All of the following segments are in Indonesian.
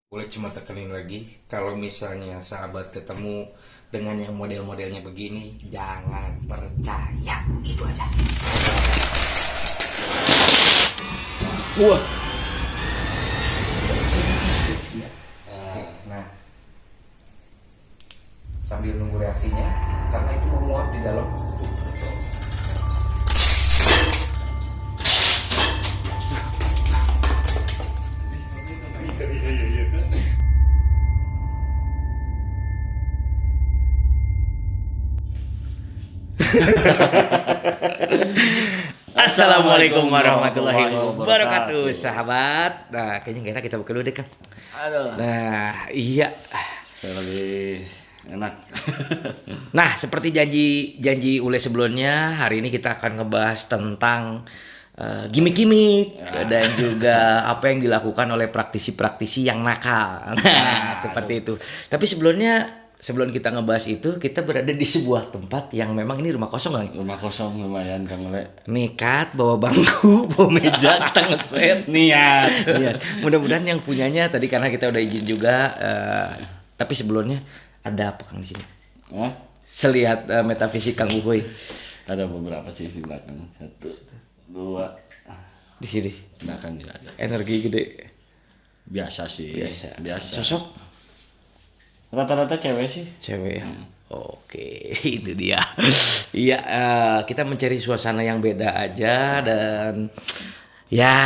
Boleh cuma tekenin lagi, kalau misalnya sahabat ketemu dengan yang model-modelnya begini, jangan percaya. Itu aja. Wah, Nah, sambil nunggu reaksinya, karena itu menguap di dalam. Assalamualaikum warahmatullahi wabarakatuh, sahabat. Nah, kayaknya gak enak kita buka dulu deh, Kang. Aduh, Nah, iya. saya lebih enak. Nah, seperti janji Ule sebelumnya, hari ini kita akan ngebahas tentang gimmick-gimmick dan juga apa yang dilakukan oleh praktisi-praktisi yang nakal. Nah, seperti itu. Tapi sebelum kita ngebahas itu, kita berada di sebuah tempat yang memang ini rumah kosong, Kang. Rumah kosong lumayan Kang Le. Nekat bawa bangku, bawa meja, kita ngeset. Niat. Iya, mudah-mudahan yang punyanya tadi karena kita udah izin juga. Tapi sebelumnya ada apa Kang di sini? Hah? Selihat metafisik Kang Uhuy Ada beberapa sih di belakang. Satu, dua. di sini. Belakang juga ada. Energi gede. Biasa sih. Biasa. Biasa. Sosok Rata-rata cewek sih. cewek ya. Oke, itu dia. Iya, kita mencari suasana yang beda aja dan ya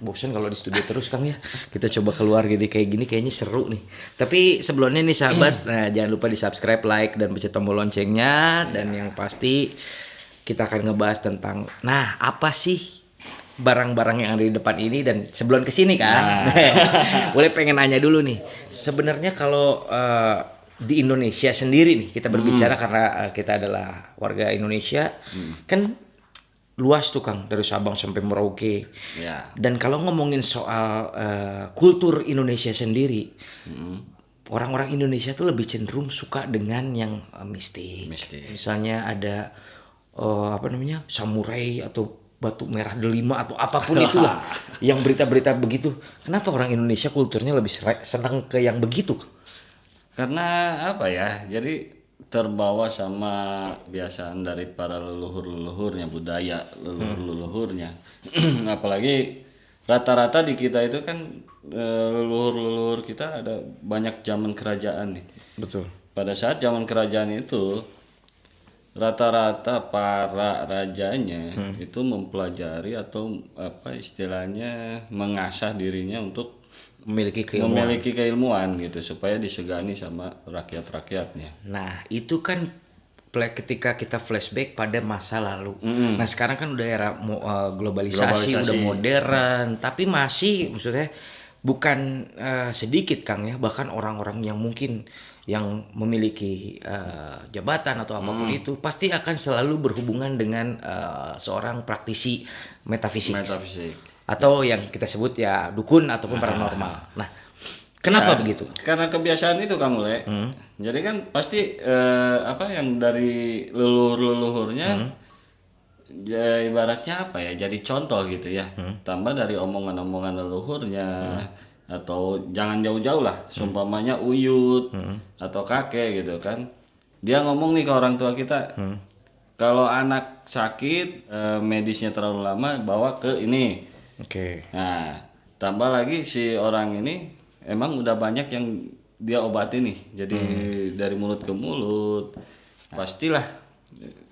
bosan kalau di studio terus Kang ya. Kita coba keluar gini kayak gini kayaknya seru nih. Tapi sebelumnya nih sahabat, nah, jangan lupa di subscribe, like dan pencet tombol loncengnya dan yang pasti kita akan ngebahas tentang nah apa sih barang-barang yang ada di depan ini dan sebelum kesini kan, boleh pengen nanya dulu nih. Sebenarnya kalau di Indonesia sendiri nih kita berbicara karena kita adalah warga Indonesia, kan luas tuh Kang dari Sabang sampai Merauke. Ya. Dan kalau ngomongin soal kultur Indonesia sendiri, orang-orang Indonesia tuh lebih cenderung suka dengan yang mistik. Mistik. Misalnya ada apa namanya samurai atau batu merah delima atau apapun itulah yang berita-berita begitu. Kenapa orang Indonesia kulturnya lebih senang ke yang begitu? Karena apa ya? Jadi terbawa sama kebiasaan dari para leluhur-leluhurnya, budaya leluhur-leluhurnya. Apalagi rata-rata di kita itu kan leluhur-leluhur kita ada banyak zaman kerajaan nih. Betul. Pada saat zaman kerajaan itu rata-rata para rajanya itu mempelajari atau apa istilahnya mengasah dirinya untuk Memiliki keilmuan. memiliki keilmuan gitu supaya disegani sama rakyat-rakyatnya. Nah, itu kan ketika kita flashback pada masa lalu. Nah, sekarang kan udah era globalisasi, udah modern, tapi masih maksudnya bukan sedikit Kang ya, bahkan orang-orang yang mungkin yang memiliki jabatan atau apapun itu pasti akan selalu berhubungan dengan seorang praktisi metafisik. Metafisik. Atau yang kita sebut ya dukun ataupun paranormal. Nah, kenapa begitu? Karena kebiasaan itu kamu Le. Jadi kan pasti apa yang dari leluhur-leluhurnya ya ibaratnya apa ya jadi contoh gitu ya. Tambah dari omongan-omongan leluhurnya atau jangan jauh-jauh lah seumpamanya uyut atau kakek gitu kan. Dia ngomong nih ke orang tua kita. Kalau anak sakit medisnya terlalu lama bawa ke ini. Oke. Nah, tambah lagi si orang ini emang udah banyak yang dia obati nih. Jadi dari mulut ke mulut. Pastilah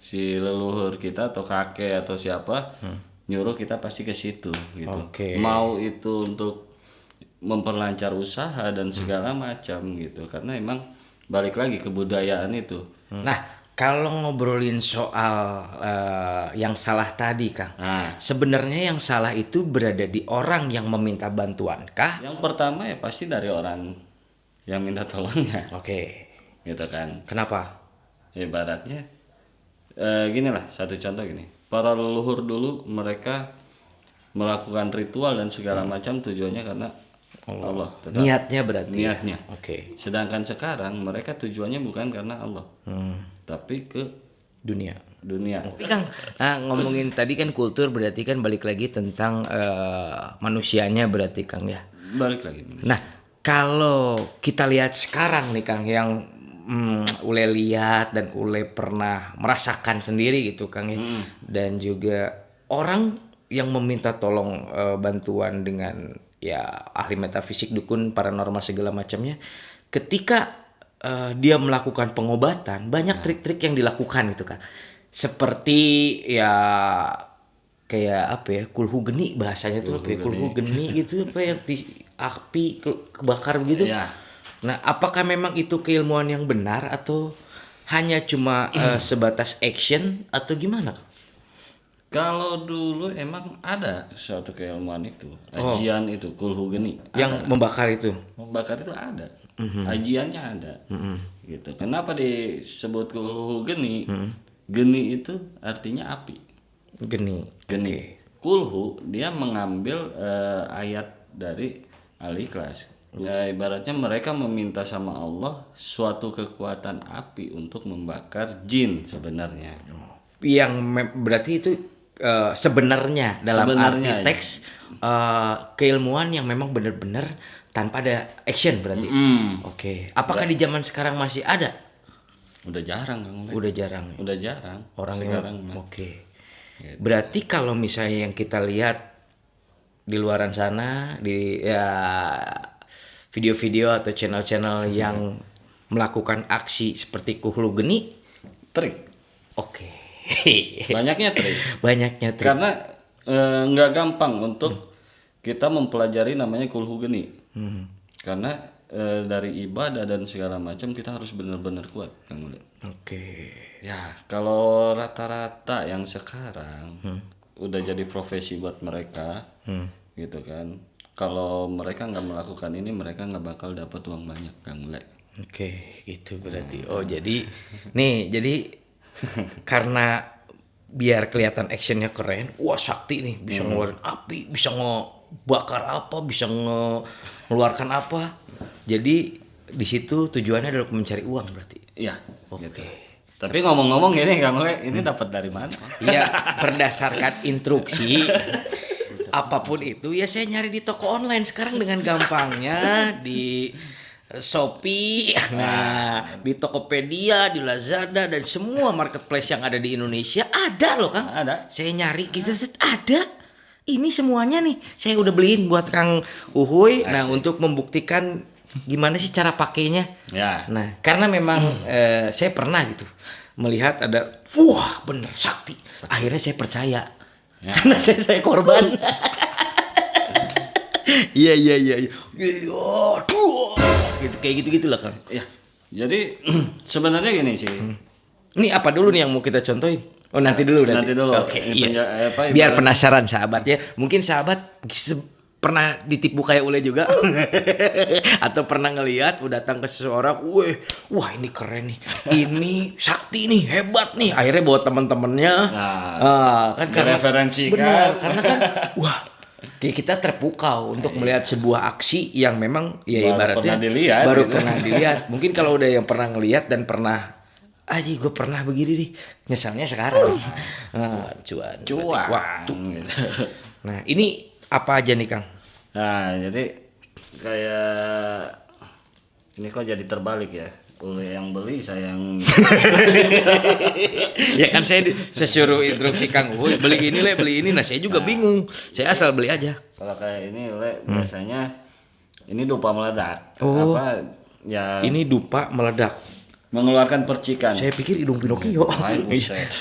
si leluhur kita atau kakek atau siapa nyuruh kita pasti ke situ gitu. Oke. Mau itu untuk memperlancar usaha dan segala macam gitu. Karena emang balik lagi kebudayaan itu. Nah, kalau ngobrolin soal yang salah tadi, Kang. Nah, Sebenarnya yang salah itu berada di orang yang meminta bantuan kah? yang pertama ya pasti dari orang yang minta tolongnya Oke. gitu kan. Kenapa? Ibaratnya gini lah satu contoh gini, para leluhur dulu mereka melakukan ritual dan segala macam tujuannya karena Allah. Tetap Niatnya berarti. niatnya. Oke. Sedangkan sekarang mereka tujuannya bukan karena Allah tapi ke Dunia. dunia. Tapi Kang, ngomongin tadi kan kultur berarti kan balik lagi tentang manusianya berarti Kang ya. Balik lagi. Nah, Kalau kita lihat sekarang nih Kang, yang Ule lihat dan Ule pernah merasakan sendiri gitu Kang ya, dan juga orang yang meminta tolong bantuan dengan ya ahli metafisik, dukun, paranormal segala macamnya, ketika dia melakukan pengobatan, banyak trik-trik yang dilakukan gitu Kang, seperti ya kayak apa ya, kulhu geni bahasanya tuh apa ya, kulhu geni gitu apa yang di api kebakar gitu. Ya. Nah, apakah memang itu keilmuan yang benar atau hanya cuma sebatas action atau gimana? Kalau dulu emang ada suatu keilmuan itu, ajian itu kulhu geni. Yang membakar itu? Membakar itu ada, ajiannya ada, gitu. Kenapa disebut kulhu geni? Geni itu artinya api. Geni. Geni. Oke. Kulhu dia mengambil ayat dari Al-Ikhlas. Ya, ibaratnya mereka meminta sama Allah suatu kekuatan api untuk membakar jin sebenarnya. Yang berarti itu sebenarnya dalam Sebenarnya, arti teks keilmuan yang memang benar-benar tanpa ada action berarti. Oke. Apakah di zaman sekarang masih ada? Udah jarang Kang Ule. Udah jarang. Udah jarang. Orang sekarang yang mah. oke. Gitu. Berarti kalau misalnya yang kita lihat di luaran sana di ya video-video atau channel-channel yang melakukan aksi seperti kuhlu geni, Trik. oke. Banyaknya trik. Banyaknya trik. Karena nggak gampang untuk kita mempelajari namanya kulhu geni. Karena dari ibadah dan segala macam kita harus benar-benar kuat Kang Ule. Oke. Ya, kalau rata-rata yang sekarang udah jadi profesi buat mereka, gitu kan. Kalau mereka nggak melakukan ini, mereka nggak bakal dapat uang banyak, Kang Ule. Oke, itu berarti. Oh, jadi jadi karena biar kelihatan actionnya keren, wah sakti nih, bisa ngeluarin api, bisa ngebakar apa, bisa ngeluarkan apa. Jadi di situ tujuannya adalah mencari uang berarti. Iya, gitu. Tapi ngomong-ngomong gini Kang Ule, ini dapat dari mana? Iya, berdasarkan instruksi apapun itu ya saya nyari di toko online sekarang dengan gampangnya di Shopee, nah di Tokopedia, di Lazada dan semua marketplace yang ada di Indonesia ada loh Kang. Ada. Saya nyari gitu ada. Ini semuanya nih saya udah beliin buat Kang Uhuy. Nah, untuk membuktikan gimana sih cara pakainya. Ya. Nah, karena memang saya pernah gitu melihat ada, wah bener sakti. Akhirnya saya percaya. Ya. Karena saya korban. Iya. Aduh. Gitu kayak gitu-gitu lah Kang. Ya. Jadi sebenarnya gini sih. Ini apa dulu nih yang mau kita contohin? Oh, nanti dulu. Nanti dulu. Oke, Ini iya. apa, Biar ibarat- penasaran sahabat ya. Mungkin sahabat pernah ditipu kayak Ule juga atau pernah ngelihat datang ke seseorang, wah ini keren nih, ini sakti nih, hebat nih, akhirnya bawa teman-temannya, kan karena referensikan. benar, karena kan wah kayak kita terpukau untuk melihat sebuah aksi yang memang ya Baru ibaratnya pernah dilihat, baru gitu. pernah dilihat. Mungkin kalau udah yang pernah ngelihat dan pernah gue pernah begini nih, nyesalnya sekarang. Cuan waktu. Gitu. Nah, ini apa aja nih Kang? Nah, jadi kayak ini kok jadi terbalik ya. Ule yang beli, saya yang Ya kan saya suruh instruksi Kang Uhuy, beli ini le, beli ini. Nah, saya juga bingung. Saya asal beli aja. kalau kayak ini Ule biasanya ini dupa meledak. Oh. Apa ya Ini dupa meledak. mengeluarkan percikan. Saya pikir hidung Pinocchio. Ay, buset.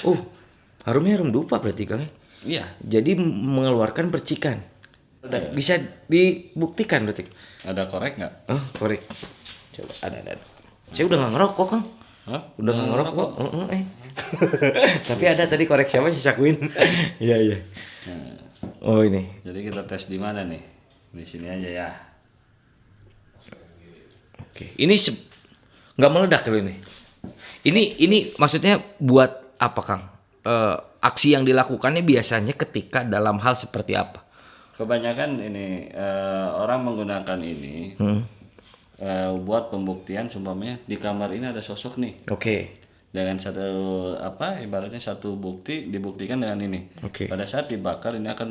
Harumnya harum dupa berarti Kang. Iya, Jadi mengeluarkan percikan. Bisa dibuktikan berarti. ada korek nggak? Oh, korek. Coba ada. Saya udah nggak ngerokok Kang. Hah? Udah nggak ngerokok. Tapi ada tadi korek siapa sih Sakuin? Iya. Nah, Oh ini. jadi kita tes di mana nih? Di sini aja ya. Oke. Ini nggak meledak dulu ini. Ini maksudnya buat apa Kang? Aksi yang dilakukannya biasanya ketika dalam hal seperti apa? Kebanyakan ini orang menggunakan ini buat pembuktian. Sumpamanya di kamar ini ada sosok nih. Oke. Dengan satu ibaratnya satu bukti dibuktikan dengan ini. Oke. Pada saat dibakar ini akan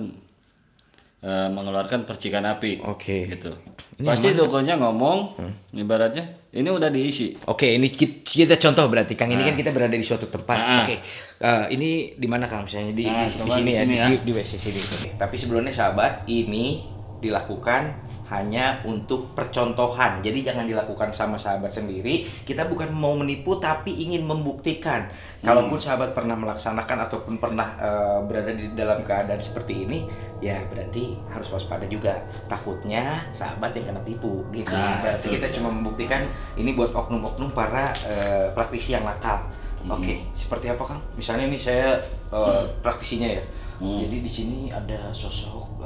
mengeluarkan percikan api. Oke. Gitu. Ini Pasti dukunnya ngomong, ibaratnya ini udah diisi. Oke, ini kita contoh berarti Kang. Ini kan kita berada di suatu tempat. Oke, ini di mana Kang? Misalnya di coba sini di ya, sini ya. di WC sini. Oke. Tapi sebelumnya sahabat, ini dilakukan hanya untuk percontohan. Jadi jangan dilakukan sama sahabat sendiri. Kita bukan mau menipu, tapi ingin membuktikan. Kalaupun sahabat pernah melaksanakan ataupun pernah berada di dalam keadaan seperti ini, ya berarti harus waspada juga. Takutnya sahabat yang kena tipu, gitu. Berarti kita cuma membuktikan ini buat oknum-oknum para praktisi yang nakal. Oke, seperti apa Kang? Misalnya ini saya praktisinya ya. Jadi di sini ada sosok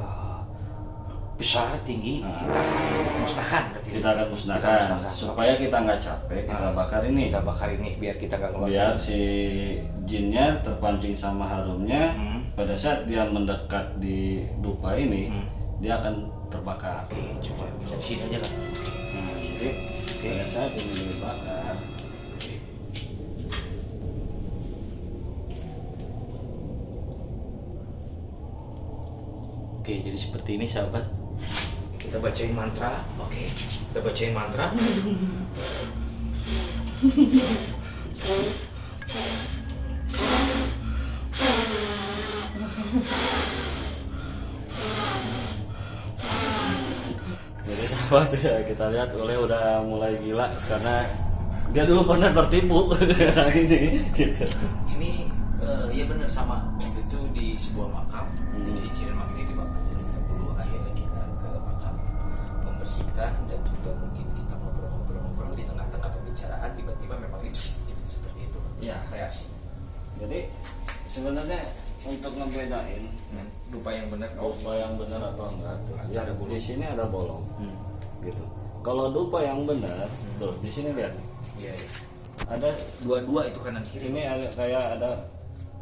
besar, tinggi, kita musnahkan berarti. Kita akan musnahkan supaya kita nggak capek, kita bakar ini. Kita bakar ini biar kita nggak keluar. Biar si jinnya terpancing sama harumnya, pada saat dia mendekat di dupa ini, dia akan terbakar. Oke, coba di sini aja Kang. Nah, jadi pada saat ini dibakar, Oke, jadi seperti ini sahabat. Kita bacain mantra. Oke, kita bacain mantra. jadi sahabat ya kita lihat Ule udah mulai gila karena dia dulu pernah tertipu ini gitu. Ini ya benar sama. Waktu itu di sebuah makam. Jadi Cirebon ini dibakar jam 30. Akhirnya kita ke makam membersihkan dan juga mungkin kita ngobrol-ngobrol di tengah-tengah pembicaraan tiba-tiba memang lips gitu seperti itu. Ya. Reaksi. Jadi sebenarnya untuk ngebedain Dupa yang benar. dupa yang benar atau enggak tuh, ya Ada bolong. di sini ada bolong, gitu. Kalau dupa yang benar, tuh di sini lihat, Iya, iya. ada Dua-dua itu kanan kiri. ini ada kayak ada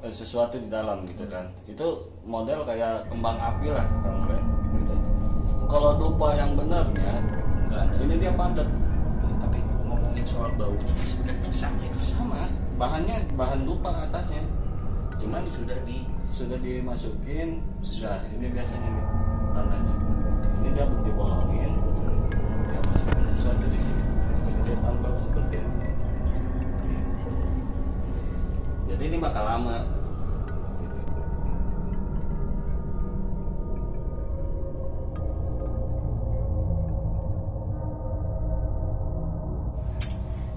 sesuatu di dalam gitu kan. Itu model kayak kembang api lah Kang Ule, gitu. Kalau dupa yang benarnya, Enggak ada. ini dia padat, Tapi ngomongin soal baunya sebenarnya sama itu. sama. Bahan dupa atasnya, Cuman sudah dimasukin, sudah ini biasanya nih tandanya. Ini dia dibolongin, dia masukin sesuatu di sini. Dia tambah seperti ini. Jadi ini bakal lama.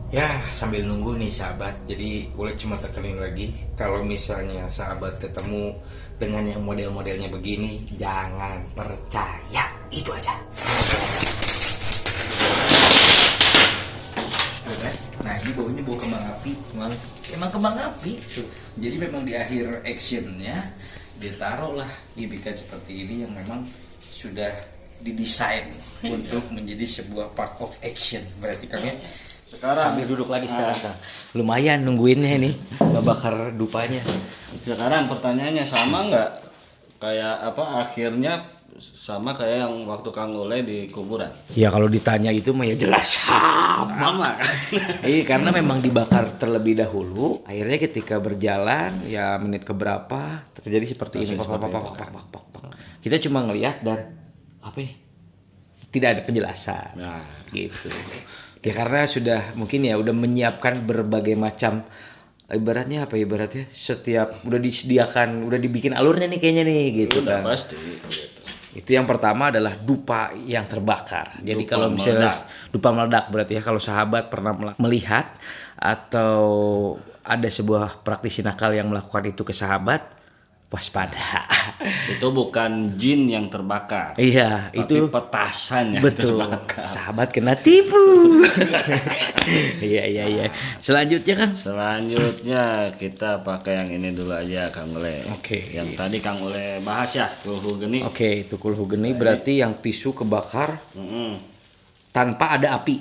Ya, sambil nunggu nih sahabat. Jadi boleh cuma tekenin lagi, kalau misalnya sahabat ketemu dengan yang model-modelnya begini, jangan percaya. Itu aja. Nah, ini baunya bau kembang api. Emang kembang api tuh. Jadi memang di akhir actionnya ditaruhlah gigikan seperti ini yang memang sudah didesain untuk menjadi sebuah part of action. Berarti kan ya. Sekarang Sambil duduk lagi sekarang Kang. Lumayan nungguinnya nih, ngebakar dupanya. sekarang pertanyaannya sama nggak kayak apa akhirnya sama kayak yang waktu Kang Ule di kuburan? Ya kalau ditanya itu mah ya jelas sama. Sama kan? Iya, karena memang dibakar terlebih dahulu. Akhirnya ketika berjalan ya menit keberapa terjadi seperti ini. Pak, pak, pak, pak, pak, pak, pak. Kita cuma ngelihat dan apa ya? Tidak ada penjelasan. Nah, Gitu. Ya karena sudah mungkin ya udah menyiapkan berbagai macam ibaratnya apa ya, ibaratnya setiap udah disediakan, udah dibikin alurnya nih kayaknya nih gitu udah kan. pasti gitu. Itu yang pertama adalah dupa yang terbakar. Jadi Dupa kalau misalnya meledak. dupa meledak berarti ya kalau sahabat pernah melihat atau ada sebuah praktisi nakal yang melakukan itu ke sahabat, waspada. Itu bukan jin yang terbakar. Iya, Tapi itu petasan yang betul. terbakar. Sahabat kena tipu. Iya. Selanjutnya kan? Selanjutnya kita pakai yang ini dulu aja Kang Ule. Oke. Yang tadi Kang Ule bahas ya, kulhu geni. Oke, tukul hugeni berarti yang tisu kebakar Mm-mm. tanpa ada api.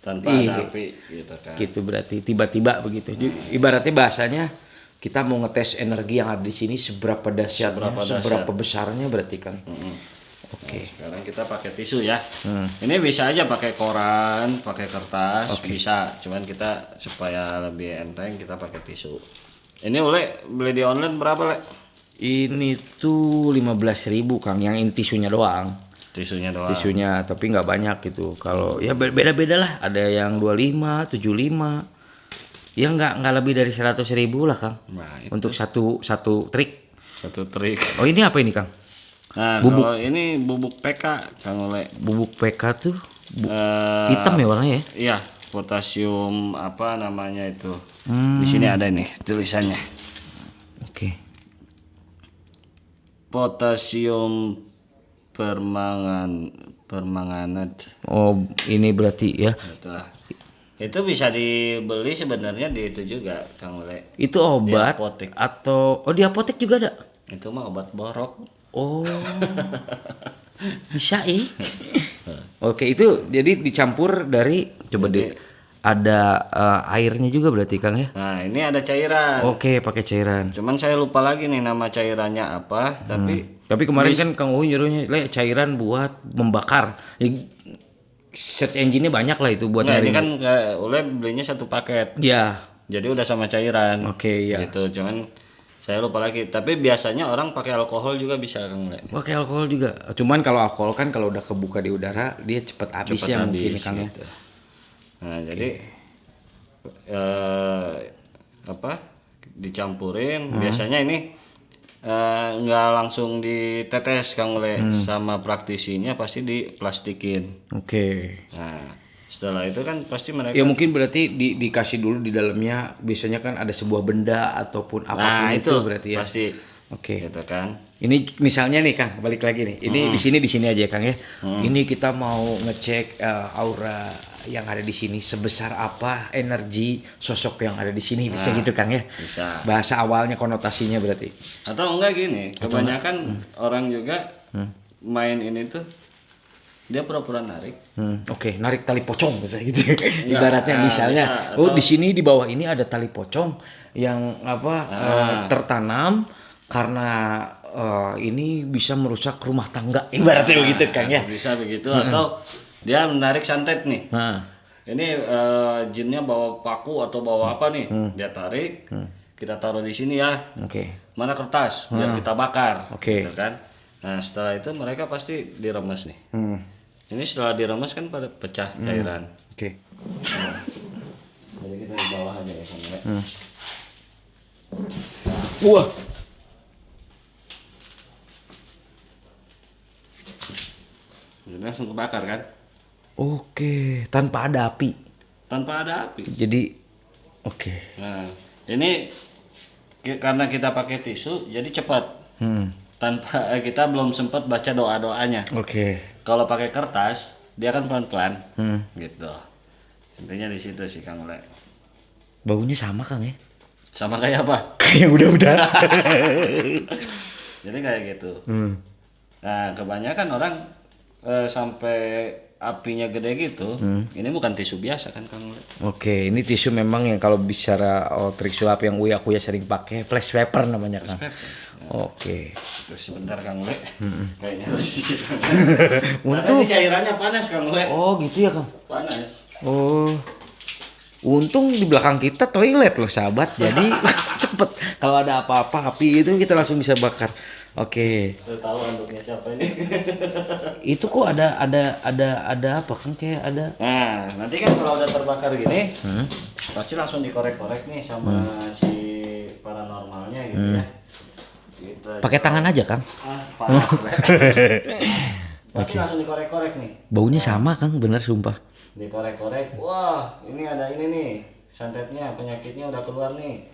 Tanpa Iya. ada api gitu kan. Gitu berarti tiba-tiba begitu. Jadi, ibaratnya bahasanya kita mau ngetes energi yang ada di sini seberapa dahsyatnya, seberapa besarnya berarti kan. Oke. Sekarang kita pakai tisu ya. Ini bisa aja pakai koran, pakai kertas, bisa. Cuman kita supaya lebih enteng kita pakai tisu. Ini Ule beli di online berapa Le? Ini tuh 15.000 Kang, yang ini tisunya doang. Tisunya doang. tisunya, tapi nggak banyak gitu. Kalau ya beda-beda lah, ada yang 25, 75. Ya nggak lebih dari 100.000 lah Kang. Nah, itu Untuk satu trik. satu trik. Oh ini apa ini Kang? Nah, Bubuk. kalau ini bubuk PK Kang Ole. Bubuk PK tuh Eh, hitam ya warnanya ya? Iya, potasium apa namanya itu. Di sini ada nih tulisannya. Oke. Potasium permanganat. Oh ini berarti ya. Itulah. Itu bisa dibeli sebenarnya di itu juga Kang Ole. Itu obat Di apotek. atau di apotek juga ada? Itu mah obat borok. Oh. Bisa Oke, itu jadi dicampur dari ada airnya juga berarti Kang ya? Nah, ini ada cairan. Oke, pakai cairan. Cuman saya lupa lagi nih nama cairannya apa, Tapi kemarin kan Kang Uhu nyuruhnya cairan buat membakar. Ya, search engine-nya banyak lah itu buat Nah, nyari. ini kan Oleh belinya satu paket. Ya. Jadi udah sama cairan. Oke, ya. Gitu. Cuman saya lupa lagi. Tapi biasanya orang pakai alkohol juga bisa Kang Le. Pakai alkohol juga. Cuman kalau alkohol kan kalau udah kebuka di udara dia cepat habis Cepet ya habis, mungkin Kang ya. gitu. Nah, jadi apa? Dicampurin. Biasanya ini nggak langsung ditetes Kang Le, sama praktisinya pasti diplastikin. Oke. Nah, setelah itu kan pasti mereka Ya mungkin berarti dikasih dulu di dalamnya biasanya kan ada sebuah benda ataupun apapun nah, itu berarti ya. pasti Oke. gitu kan. Ini misalnya nih Kang, balik lagi nih. Ini di sini aja Kang ya. Ini kita mau ngecek aura yang ada di sini sebesar apa energi sosok yang ada di sini bisa gitu Kang ya. Bisa. Bahasa awalnya konotasinya berarti. Atau enggak gini, kebanyakan orang juga main ini tuh dia pura-pura narik. Oke, narik tali pocong misalnya gitu. Ibaratnya nah, misalnya, bisa. oh di sini di bawah ini ada tali pocong yang tertanam karena ini bisa merusak rumah tangga. Ibaratnya begitu Kang ya. Bisa begitu atau dia menarik santet nih. Nah, Ini jinnya bawa paku atau bawa apa nih? Dia tarik. Kita taruh di sini ya. oke. Mana kertas biar kita bakar. Oke. Gitu kan. Nah, setelah itu mereka pasti diremes nih. Ini setelah diremes kan pada pecah cairan. Oke. Jadi kita di bawah aja ya Kang Le. Wah. Jadi langsung kebakar kan? Oke, tanpa ada api. Tanpa ada api. Jadi oke. Nah, ini karena kita pakai tisu jadi cepat. Tanpa kita belum sempat baca doa-doanya. Oke. Kalau pakai kertas, dia kan pelan-pelan. Gitu. Intinya di situ sih Kang Le. Baunya sama Kang ya? Sama kayak apa? Kayak udah. Jadi kayak gitu. Nah, kebanyakan orang sampai apinya gede gitu, ini bukan tisu biasa kan Kang Le. Oke, ini tisu memang yang kalau bicara trik sulap yang Uya sering pakai, flash paper namanya Kang. Oke. Terus sebentar Kang Le. Kayaknya harus Untung. Karena ini cairannya panas Kang Le. Oh gitu ya Kang. Panas. Oh. Untung di belakang kita toilet loh sahabat, jadi cepet. Kalau ada apa-apa api itu kita langsung bisa bakar. Oke. Udah tahu anduknya siapa ini. Itu kok ada apa kan kayak ada. Nah, nanti kan kalau udah terbakar gini, pasti langsung dikorek-korek nih sama si paranormalnya gitu ya. Gitu. Pakai tangan aja Kang. Panas. Pasti langsung dikorek-korek nih. Baunya sama Kang, bener sumpah. Dikorek-korek. Wah, ini ada ini nih. Santetnya, penyakitnya udah keluar nih.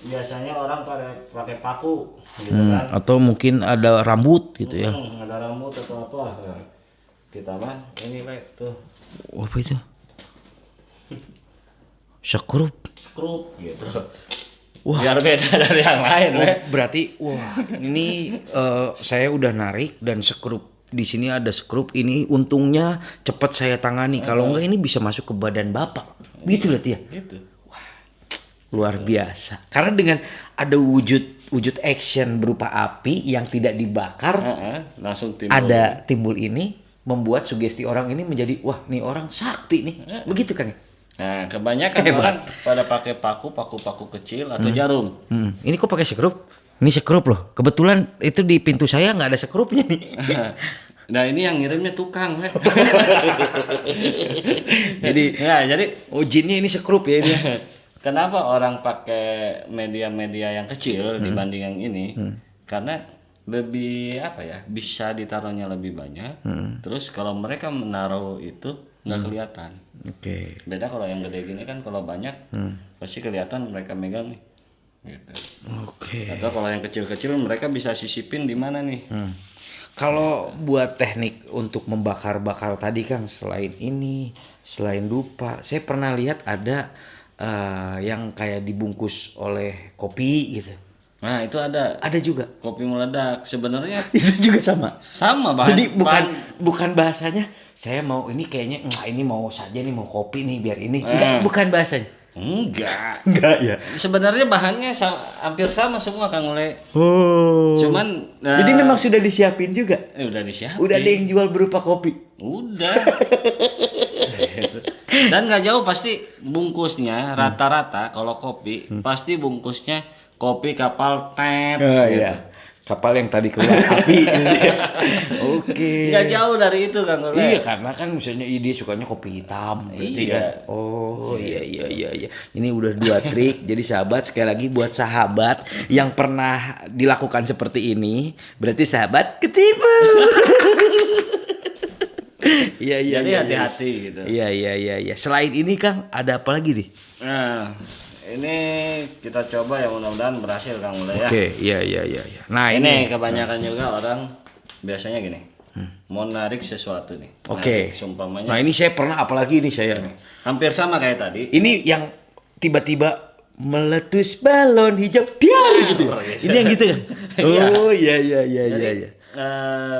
Biasanya orang pakai paku gitu kan. Atau mungkin ada rambut gitu ya. Ada rambut atau apa. Nah, kita mah ini Le tuh. Apa itu? Sekrup. Skrup gitu. Wah. Biar beda dari yang lain, Le. Berarti wah, ini saya udah narik dan sekrup di sini ada sekrup ini untungnya cepat saya tangani. Kalau enggak ini bisa masuk ke badan Bapak. Gitu berarti ya. Gitu. Luar biasa. Karena dengan ada wujud action berupa api yang tidak dibakar, Langsung timbul. ada timbul ini membuat sugesti orang ini menjadi wah, nih orang sakti nih. Begitu Kang. Nah, kebanyakan orang pada pakai paku kecil atau jarum. Ini kok pakai sekrup? Ini sekrup loh. Kebetulan itu di pintu saya nggak ada sekrupnya nih. Nah ini yang ngirimnya tukang. Jadi jadi jinnya ini sekrup ya dia. kenapa orang pakai media-media yang kecil dibanding yang ini? Karena lebih apa ya, bisa ditaruhnya lebih banyak. Terus kalau mereka menaruh itu nggak kelihatan. Oke. Beda kalau yang gede gini kan, kalau banyak pasti kelihatan mereka megang nih. Gitu. Oke. Atau kalau yang kecil-kecil mereka bisa sisipin di mana nih. Kalau buat teknik untuk membakar-bakar tadi Kang, selain ini, selain dupa, saya pernah lihat ada yang kayak dibungkus oleh kopi gitu. Nah itu ada Ada juga. kopi meledak sebenarnya Itu juga sama. sama bahan. Jadi bukan bahasanya saya mau ini kayaknya ini mau saja nih, mau kopi nih biar ini. Enggak, bukan bahasanya. Enggak. Enggak ya. Sebenarnya bahannya hampir sama semua Kang Ule. Oh. Cuman Jadi memang sudah disiapin juga. udah disiapin. Udah ada yang jual berupa kopi. Udah. Dan nggak jauh pasti bungkusnya rata-rata kalau kopi pasti bungkusnya kopi kapal tet. Gitu. Iya. Kapal yang tadi keluar api. Oke. Nggak jauh dari itu Kang Ule. Iya, karena kan misalnya dia sukanya kopi hitam berarti Iya. kan. Oh iya. Ini udah 2 trik. Jadi sahabat, sekali lagi buat sahabat yang pernah dilakukan seperti ini, berarti sahabat ketipu. Iya. Jadi hati-hati gitu. Iya. Selain ini Kang, ada apa lagi nih? Nah, ini kita coba ya, mudah-mudahan berhasil Kang Ule ya. Oke, iya. Nah, Ini kebanyakan juga orang biasanya gini. Mau narik sesuatu nih. Oke. Narik, seumpamanya Nah, ini saya pernah apalagi nih saya nih. hampir sama kayak tadi. Ini yang tiba-tiba meletus balon hijau diar gitu. Ini yang gitu kan? Oh iya.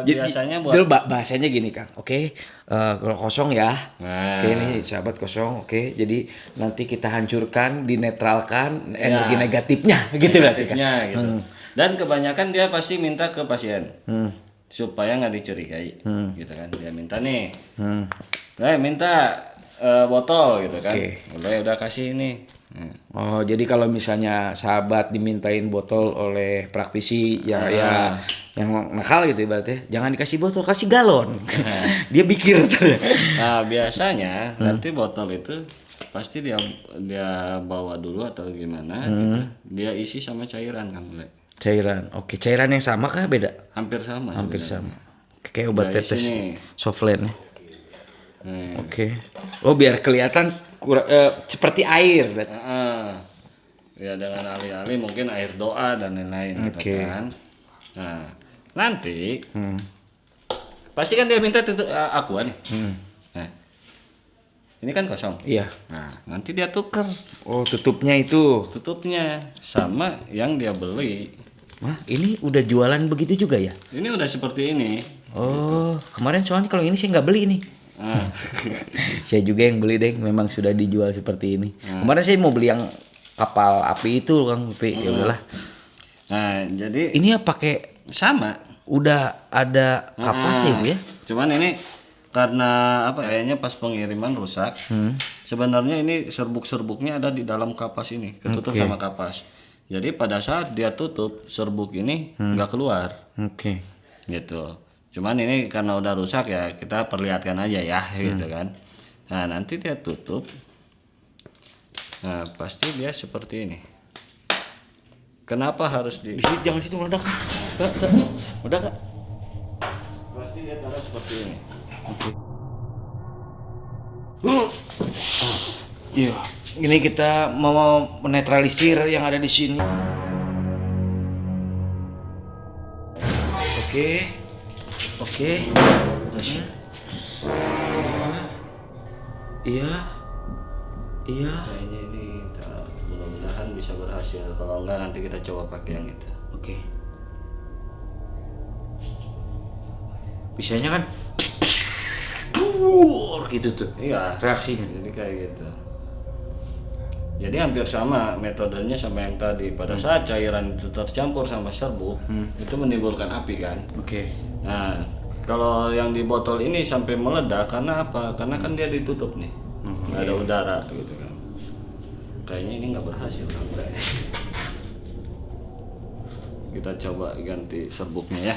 Biasanya buat Dulu bahasanya gini Kang. Oke, kalau kosong ya. Nah. Oke, ini sahabat kosong. Oke, jadi nanti kita hancurkan, dinetralkan energi negatifnya gitu berarti kan. negatifnya gitu. Dan kebanyakan dia pasti minta ke pasien. Supaya nggak dicurigai. Gitu kan. Dia minta nih. Minta botol gitu kan. Udah kasih ini. Oh, jadi kalau misalnya sahabat dimintain botol oleh praktisi ya yang nakal gitu berarti jangan dikasih botol, kasih galon. Dia pikir. Nah, biasanya nanti botol itu pasti dia bawa dulu atau gimana gitu. Dia isi sama cairan kan, Ble. Cairan. Oke, cairan yang sama kah beda? Hampir sama. Hampir sebenarnya. sama. Kayak obat Udah isi tetes nih. Softland. Oke. Oh, biar kelihatan seperti air. Ya dengan alih-alih mungkin air doa dan lain-lain gitu kan. Nah, nanti pasti kan dia minta aqua nih. Nah, ini kan kosong. Iya. Nah, nanti dia tuker Oh, tutupnya itu. tutupnya sama yang dia beli. Wah, ini udah jualan begitu juga ya? Ini udah seperti ini. Oh, kemarin soalnya kalau ini saya nggak beli nih. Saya juga yang beli deh, memang sudah dijual seperti ini. Kemarin saya mau beli yang kapal api itu Kang, tapi ya udahlah. Nah, jadi Ini ya pakai sama. udah ada kapasnya itu ya? Cuman ini karena apa kayaknya pas pengiriman rusak. Sebenarnya ini serbuk-serbuknya ada di dalam kapas ini, ketutup sama kapas. Jadi pada saat dia tutup, serbuk ini nggak keluar. Oke. Gitu. Cuman ini karena udah rusak ya kita perlihatkan aja ya gitu kan. Nah, nanti dia tutup. Nah, pasti dia seperti ini. Kenapa harus di Jangan situ meledak. Meledak Kak. Pasti dia taruh seperti ini. Iya. Ini kita mau menetralisir yang ada di sini. Oke. Iya. Kayaknya ini mudah-mudahan bisa berhasil. Kalau enggak nanti kita coba pakai yang itu. Oke. Bisanya kan gitu tuh. Iya. Reaksinya. Jadi kayak gitu. Jadi hampir sama metodenya sama yang tadi. Pada saat cairan itu tercampur sama serbuk, itu menimbulkan api kan. Oke. Nah, kalau yang di botol ini sampai meledak karena apa? Karena kan dia ditutup nih, nggak ada udara gitu kan. Kayaknya ini nggak berhasil kan? Kita coba ganti serbuknya ya.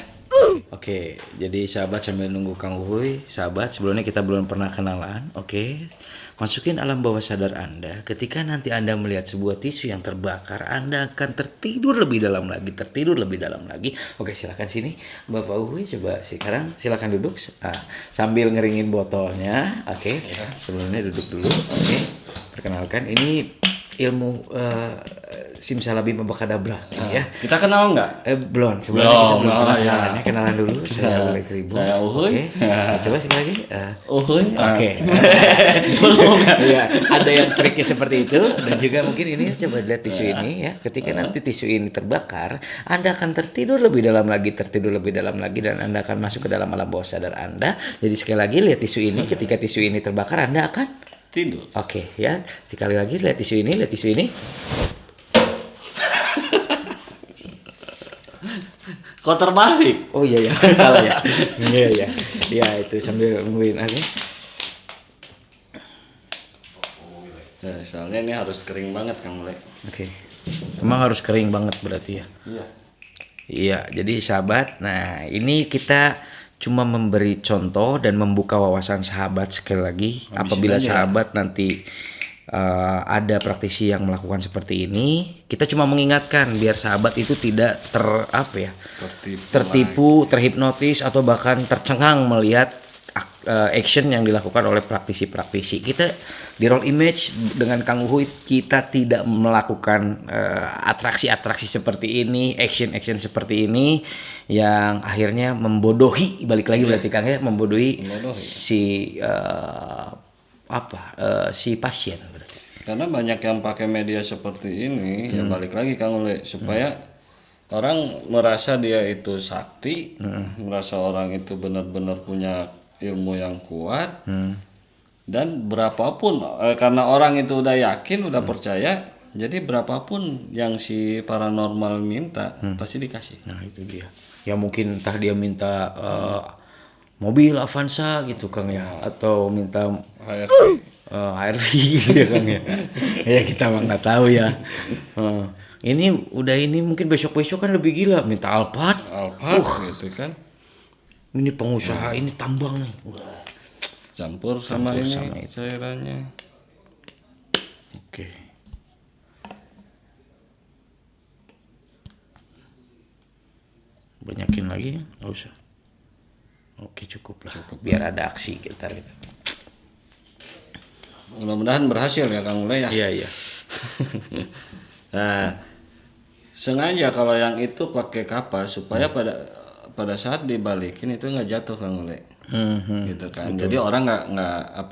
Oke, jadi sahabat sambil nunggu Kang Uhuy, sahabat sebelumnya kita belum pernah kenalan. Oke, masukin alam bawah sadar Anda. Ketika nanti Anda melihat sebuah tisu yang terbakar, Anda akan tertidur lebih dalam lagi, tertidur lebih dalam lagi. Oke, silakan sini, Bapak Uhuy. Coba sekarang silakan duduk sambil ngeringin botolnya. Oke, sebelumnya duduk dulu. Oke, perkenalkan ini ilmu simsalabim abakadabra ya. Kita kenal nggak? Belum, sebelumnya kita belum Belum, kenalan. ya. Kenalan dulu, saya Ulek Ribu. Saya Uhuy. Oke. Coba sekali lagi. Uhuy. Oke. Belum. Iya, ada yang triknya seperti itu dan juga mungkin ini coba lihat tisu ini ya. Ketika nanti tisu ini terbakar, Anda akan tertidur lebih dalam lagi, dan Anda akan masuk ke dalam alam bawah sadar Anda. Jadi sekali lagi lihat tisu ini, ketika tisu ini terbakar Anda akan Tidur. Oke ya, sekali lagi lihat tisu ini, Kok terbalik? Oh iya ya, salah ya. Iya. Ya itu sambil nungguin apa? Nah, soalnya ini harus kering banget Kang Ule. Oke. Emang harus kering banget berarti ya? Iya. Iya, jadi sahabat, nah ini kita cuma memberi contoh dan membuka wawasan sahabat sekali lagi. Apabila sahabat nanti ada praktisi yang melakukan seperti ini, kita cuma mengingatkan biar sahabat itu tidak tertipu, terhipnotis atau bahkan tercengang melihat action yang dilakukan oleh praktisi-praktisi. Kita di Roll Image dengan Kang Uhuy kita tidak melakukan atraksi-atraksi seperti ini, action seperti ini yang akhirnya membodohi, balik lagi berarti Kang ya, membodohi si si pasien berarti. Karena banyak yang pakai media seperti ini, ya balik lagi Kang Ule supaya orang merasa dia itu sakti, merasa orang itu benar-benar punya ilmu yang kuat, dan berapapun karena orang itu udah yakin, udah percaya, jadi berapapun yang si paranormal minta pasti dikasih. Nah itu dia. Ya mungkin entah dia minta mobil Avanza gitu Kang ya, atau minta HRV gitu ya Kang ya. Ya kita mah nggak tahu ya. Ini mungkin besok kan lebih gila minta Alphard gitu kan. Ini pengusaha, ini tambang nih. Wah. Campur sama cairannya. Oke. Banyakin lagi ya? Nggak usah. Oke cukup lah. Biar ada aksi kita gitu. Mudah-mudahan berhasil ya Kang Ule ya. Iya. Nah, sengaja kalau yang itu pakai kapas supaya pada saat dibalikin itu nggak jatuh Kang Ule, gitu kan. Betul. Jadi orang nggak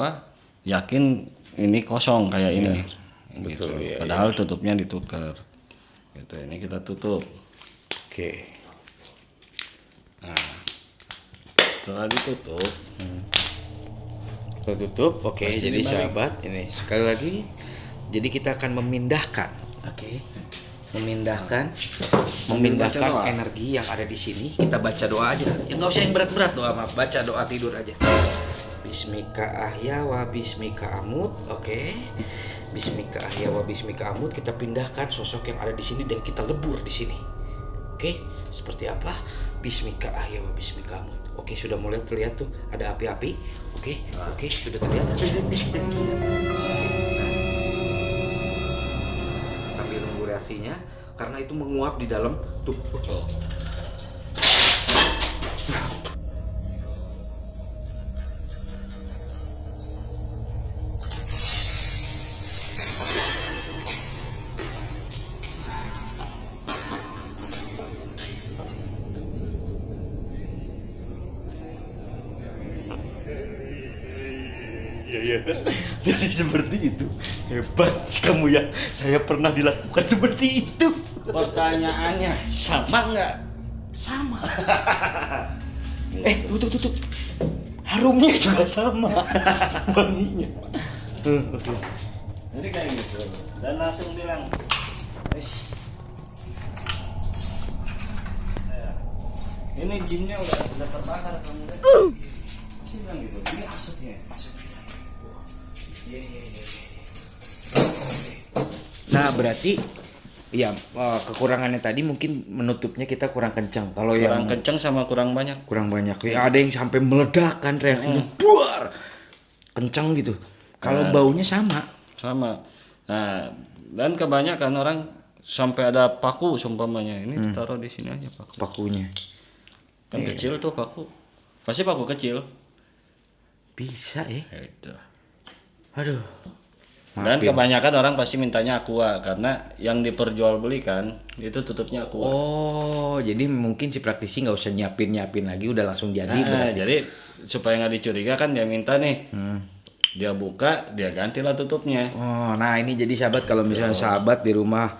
yakin ini kosong kayak ini, gitu. Betul, ya, padahal tutupnya ditukar, gitu. Ini kita tutup. Oke. Nah, setelah ditutup, kita tutup. Oke. Jadi sahabat, ini sekali lagi. Jadi kita akan memindahkan. Oke. Memindahkan energi yang ada di sini. Kita baca doa aja. Ya nggak usah yang berat-berat doa, maaf. Baca doa tidur aja. Bismika ahya wa bismika amut. Oke. Bismika ahya wa bismika amut. Kita pindahkan sosok yang ada di sini dan kita lebur di sini. Oke. Seperti apa? Bismika ahya wa bismika amut. Oke, sudah mulai terlihat tuh ada api-api. Oke, sudah terlihat. Sambil nunggu reaksinya karena itu menguap di dalam tuh. Iya. Jadi seperti itu. Hebat kamu ya. Saya pernah dilakukan seperti itu. pertanyaannya sama nggak? Sama. Tutup. Harumnya juga sama. Wanginya. Oke. Jadi kayak gitu. Dan langsung bilang, ini jinnya udah terbakar kamu kan? Pasti bilang gitu. Ini asapnya. Nah berarti Iya, kekurangannya tadi mungkin menutupnya kita kurang kencang. Kalau Kurang yang kenceng sama kurang banyak. kurang banyak, ya ada yang sampai meledak kan reaksinya, buar, kencang gitu. Kalau baunya sama. Sama. Nah, dan kebanyakan orang sampai ada paku seumpamanya. Ini ditaruh di sini aja paku. Pakunya. Kan kecil tuh paku. Pasti paku kecil. Bisa ya. Gitu. Aduh. Dan kebanyakan orang pasti mintanya aqua karena yang diperjualbelikan itu tutupnya aqua. Oh, jadi mungkin si praktisi nggak usah nyiapin lagi, udah langsung jadi. Nah, jadi supaya nggak dicuriga kan dia minta nih. Dia buka, dia gantilah tutupnya. Oh, nah ini jadi sahabat, kalau misalnya sahabat di rumah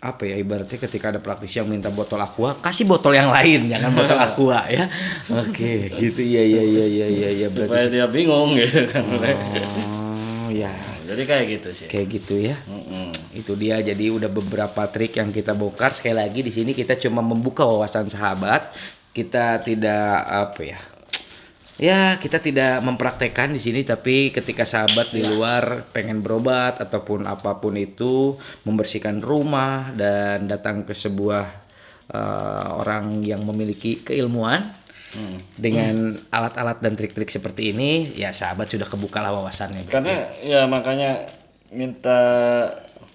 apa ya, ibaratnya ketika ada praktisi yang minta botol aqua, kasih botol yang lain, jangan botol aqua ya. Oke, gitu. Iya berarti. Supaya dia bingung gitu kan. Oh, ya. Jadi kayak gitu sih. Kayak gitu ya. Itu dia, jadi udah beberapa trik yang kita bongkar. Sekali lagi di sini kita cuma membuka wawasan sahabat. Kita tidak apa ya? Ya, kita tidak mempraktekkan di sini, tapi ketika sahabat di luar pengen berobat ataupun apapun itu, membersihkan rumah dan datang ke sebuah orang yang memiliki keilmuan dengan alat-alat dan trik-trik seperti ini, ya sahabat sudah kebuka lah wawasannya. Karena ya makanya minta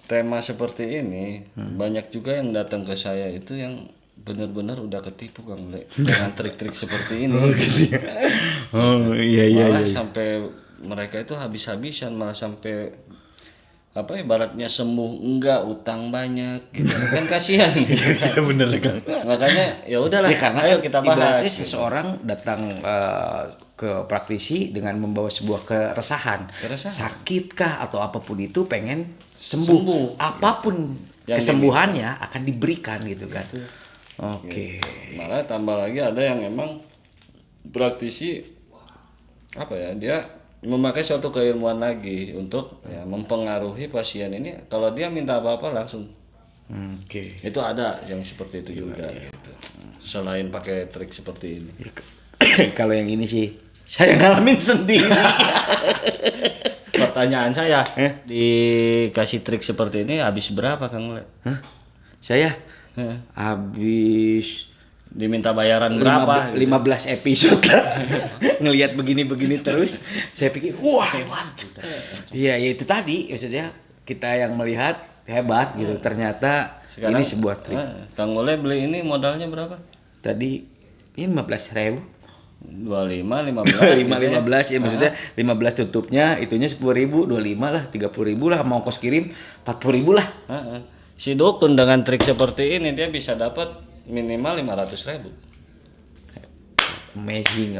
tema seperti ini, banyak juga yang datang ke saya itu yang benar-benar udah ketipu Kang Le dengan trik-trik seperti ini. Oh iya. Malah sampai mereka itu habis-habisan, malah sampai apa ibaratnya sembuh enggak, utang banyak gitu. Kan kasihan gitu kan. Bener kan. Makanya ya udahlah, Ya, karena ayo kita bahas. ibaratnya seseorang datang ke praktisi dengan membawa sebuah keresahan. Sakitkah atau apapun itu, pengen sembuh. Apapun Yang kesembuhannya akan diberikan gitu kan. Oke. Malah tambah lagi ada yang emang praktisi apa ya, dia memakai suatu keilmuan lagi untuk ya, mempengaruhi pasien ini. Kalau dia minta apa-apa langsung. Oke. Itu ada yang seperti itu juga gitu. Selain pakai trik seperti ini. Kalau yang ini sih saya ngalamin sendiri. Pertanyaan saya, dikasih trik seperti ini habis berapa Kang Le? Hah? Saya habis Diminta bayaran berapa? 15 episode lah. Ngelihat begini-begini terus, saya pikir wah hebat. Iya, ya itu tadi maksudnya, kita yang melihat hebat gitu. Ternyata Sekarang, ini sebuah trik. Kang Le beli ini modalnya berapa? Tadi ini 15.000. 25, 15 15 ya, maksudnya 15 tutupnya, itunya 10.000, 25 lah, 30.000 lah, mau ongkos kirim 40.000 lah. Si dukun dengan trik seperti ini dia bisa dapat minimal 500.000. Amazing.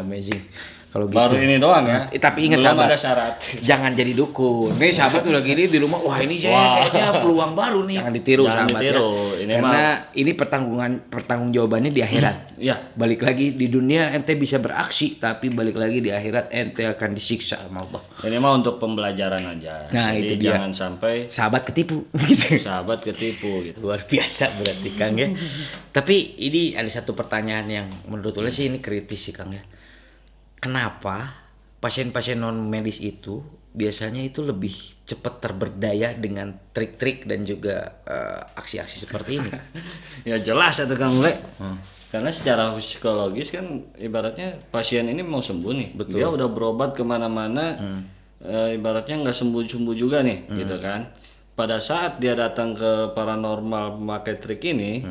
Kalau gitu. Baru ini doang ya. Tapi ingat belum sahabat, ada syarat. jangan jadi dukun. Nih sahabat udah gini di rumah, wah ini saya kayaknya peluang baru nih. Jangan ditiru sahabat ya. Ini Karena ini pertanggung jawabannya di akhirat. Iya. Balik lagi di dunia ente bisa beraksi, tapi balik lagi di akhirat ente akan disiksa sama Allah. Ini mah untuk pembelajaran aja. Nah, jadi itu dia. jangan sampai Sahabat ketipu gitu. sahabat ketipu gitu. Luar biasa berarti Kang ya. Tapi ini ada satu pertanyaan yang menurut Ule sih ini kritis sih Kang ya. Kenapa pasien-pasien non medis itu biasanya itu lebih cepat terberdaya dengan trik-trik dan juga aksi-aksi seperti ini? Ya jelas itu Kang Le. Karena secara psikologis kan ibaratnya pasien ini mau sembuh nih. Betul. Dia udah berobat kemana-mana, ibaratnya nggak sembuh-sembuh juga nih, gitu kan. Pada saat dia datang ke paranormal memakai trik ini,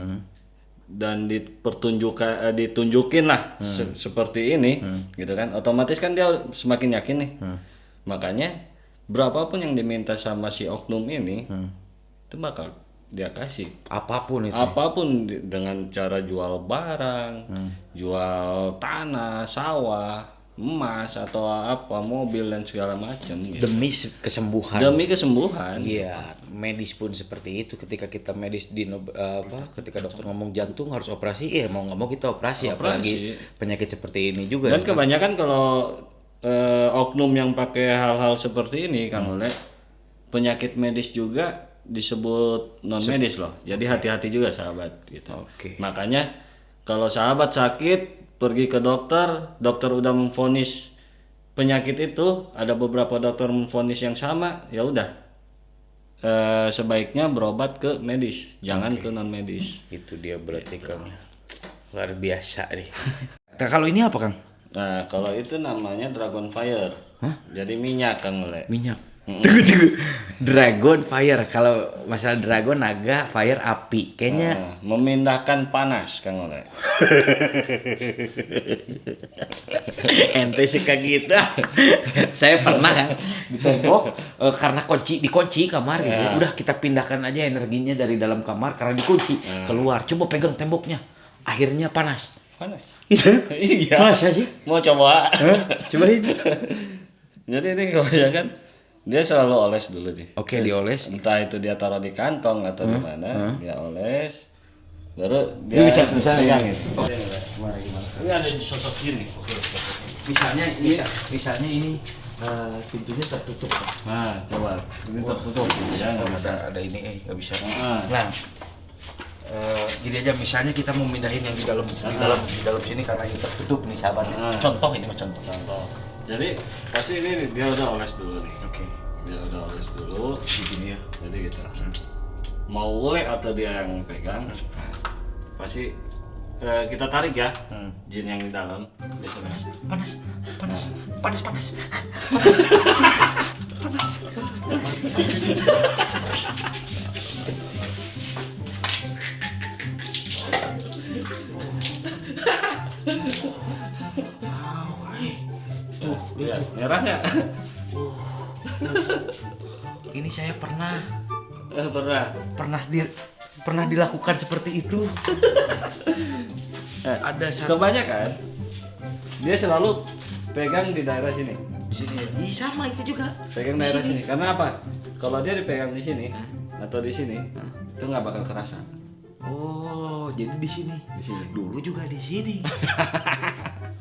dan ditunjukin lah seperti ini, gitu kan. Otomatis kan dia semakin yakin nih. Makanya berapapun yang diminta sama si oknum ini, itu bakal dia kasih. Apapun itu. Apapun dengan cara jual barang, jual tanah, sawah, emas atau apa, mobil dan segala macam gitu. Demi kesembuhan. Demi kesembuhan. Iya, medis pun seperti itu. Ketika kita medis ketika dokter ngomong jantung harus operasi, mau nggak mau kita operasi. Apalagi penyakit seperti ini juga. Dan kebanyakan kalau oknum yang pakai hal-hal seperti ini kan oleh penyakit medis juga disebut non medis loh. Jadi hati-hati juga sahabat gitu. Makanya kalau sahabat sakit pergi ke dokter, dokter udah memvonis penyakit itu, ada beberapa dokter memvonis yang sama, ya udah sebaiknya berobat ke medis, jangan ke non medis. Itu dia berarti Kang. Luar biasa nih. Nah, kalau ini apa Kang? Nah, kalau itu namanya Dragon Fire. Hah? Jadi minyak Kang Ule. Minyak. Tunggu. Dragon fire. Kalau masalah dragon naga, fire api. Kayaknya Memindahkan panas Kang Ule. ente suka gitu. Saya pernah kan di tembok karena dikunci kamar gitu. Udah kita pindahkan aja energinya dari dalam kamar karena dikunci keluar. Coba pegang temboknya. Akhirnya panas. Panas. Iya. Masa sih? Mau coba? Cobain. Jadi ini kebanyakan dia selalu oles dulu nih. Oke, Terus dioles. Entah itu dia taruh di kantong atau di mana, dia oles. Baru Ini dia bisa pegangin. Ini ada di sosok sini. Oke. Misalnya ini pintunya tertutup. Nah, coba. Ini tertutup ya, nggak bisa. Ada ini nggak bisa. Nah. Nah, gini aja misalnya kita mau mindahin yang di dalam sini karena ini tertutup nih sahabat. Contoh ini mah contoh. Jadi pasti ini dia udah oles dulu nih. Oke. Dia udah oles dulu. Begini ya. Jadi gitu. Mau ule atau dia yang pegang, pasti kita tarik ya. Jin yang di dalam. Panas. Tuh, lihat merahnya. Ini saya pernah Pernah. dilakukan seperti itu. Ada satu Kebanyakan dia selalu pegang di daerah sini. di sini ya. Ih, sama itu juga. Pegang Di daerah sini. sini. Karena apa? Kalau dia dipegang di sini atau di sini, itu nggak bakal kerasa. Oh, jadi di sini. Di sini. Dulu juga di sini.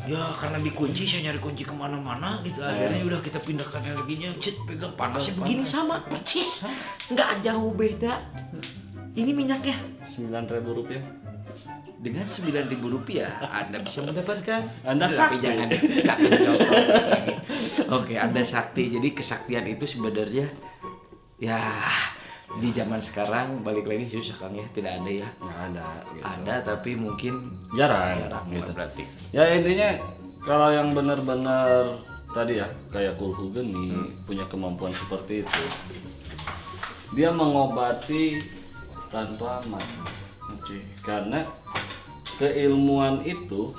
Ya karena dikunci saya nyari kunci kemana-mana gitu akhirnya udah kita pindahkan energinya pegang panasnya begini sama persis nggak jauh beda. Ini minyaknya 9.000 rupiah. dengan 9.000 rupiah Anda bisa mendapatkan Anda tapi sakti. jangan dekat. Oke, Anda sakti. Jadi kesaktian itu sebenarnya ya di zaman sekarang balik lagi susah Kang ya, tidak ada ya. Nggak ada. Gitu. Ada tapi mungkin Jarang. gitu. Berarti. Ya intinya kalau yang benar-benar tadi ya kayak Kulhu Geni punya kemampuan seperti itu, dia mengobati tanpa mahar. Karena keilmuan itu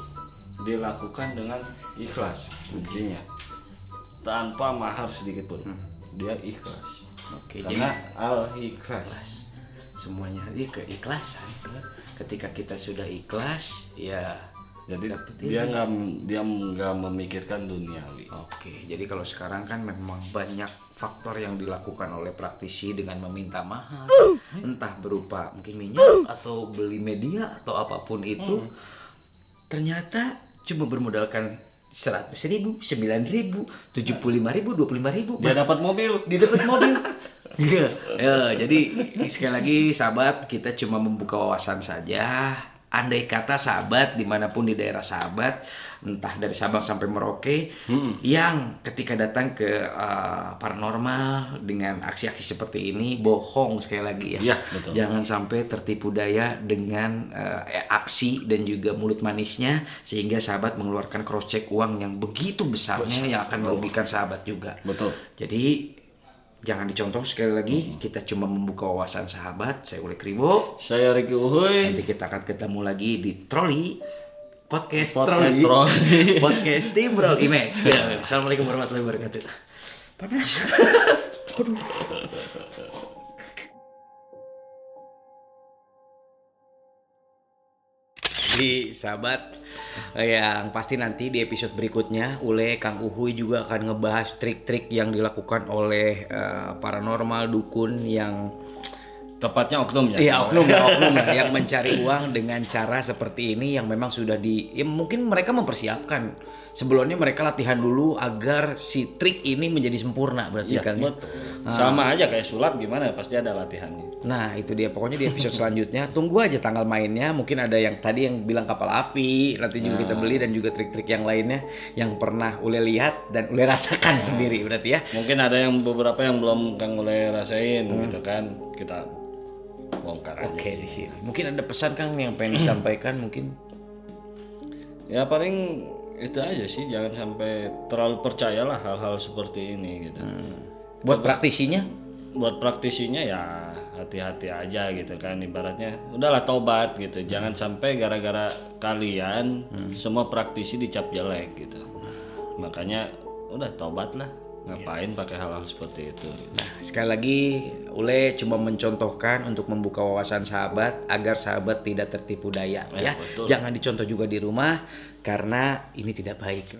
dilakukan dengan ikhlas kuncinya, tanpa mahar sedikit pun. Dia ikhlas. Oke, Karena al-ikhlas. semuanya ini keikhlasan. Ketika kita sudah ikhlas ya. Jadi Dapetin. dia nggak memikirkan duniawi. Oke, jadi kalau sekarang kan memang banyak faktor yang dilakukan oleh praktisi dengan meminta mahar, entah berupa mungkin minyak atau beli media atau apapun itu, ternyata cuma bermodalkan 100.000, 9.000, 75.000, 25.000. Dia dapat mobil. Dia dapat mobil. Iya. Ya, jadi sekali lagi sahabat, kita cuma membuka wawasan saja. Andai kata sahabat dimanapun di daerah sahabat, entah dari Sabang sampai Merauke, yang ketika datang ke paranormal dengan aksi-aksi seperti ini bohong sekali lagi ya. Iya, betul. Jangan sampai tertipu daya dengan aksi dan juga mulut manisnya sehingga sahabat mengeluarkan cross check uang yang begitu besarnya yang akan merugikan sahabat juga. Betul. Jadi jangan dicontoh sekali lagi, kita cuma membuka wawasan sahabat. Saya Uli Kribo. Saya Ricky Uhuy. Nanti kita akan ketemu lagi di Troli Podcast Podcast Troli. Troli. Podcast Timbral Image. Assalamualaikum warahmatullahi wabarakatuh. Panas. Aduh. Jadi sahabat, yang pasti nanti di episode berikutnya Ule, Kang Uhuy juga akan ngebahas trik-trik yang dilakukan oleh paranormal dukun yang Tepatnya oknum ya. iya oknum lah yang mencari uang dengan cara seperti ini yang memang sudah ya mungkin mereka mempersiapkan sebelumnya, mereka latihan dulu agar si trik ini menjadi sempurna berarti Iya, Kang. betul. Sama aja kayak sulap gimana pasti ada latihannya. Nah itu dia, pokoknya di episode selanjutnya tunggu aja tanggal mainnya. Mungkin ada yang tadi yang bilang kapal api, nanti juga kita beli, dan juga trik-trik yang lainnya yang pernah Ule lihat dan Ule rasakan sendiri berarti ya. Mungkin ada yang beberapa yang belum Kang Ule rasain gitu kan, kita bongkar aja. Oke sih. di sini. Mungkin ada pesan Kang yang pengen disampaikan mungkin. Ya paling itu aja sih, jangan sampai terlalu percayalah hal-hal seperti ini gitu. Buat praktisinya? Buat praktisinya ya hati-hati aja gitu kan, ibaratnya udahlah tobat gitu, jangan sampai gara-gara kalian semua praktisi dicap jelek gitu. Makanya udah tobat lah, ngapain pakai hal-hal seperti itu gitu. Nah, sekali lagi Ule cuma mencontohkan untuk membuka wawasan sahabat agar sahabat tidak tertipu daya ya. Betul. Jangan dicontoh juga di rumah karena ini tidak baik.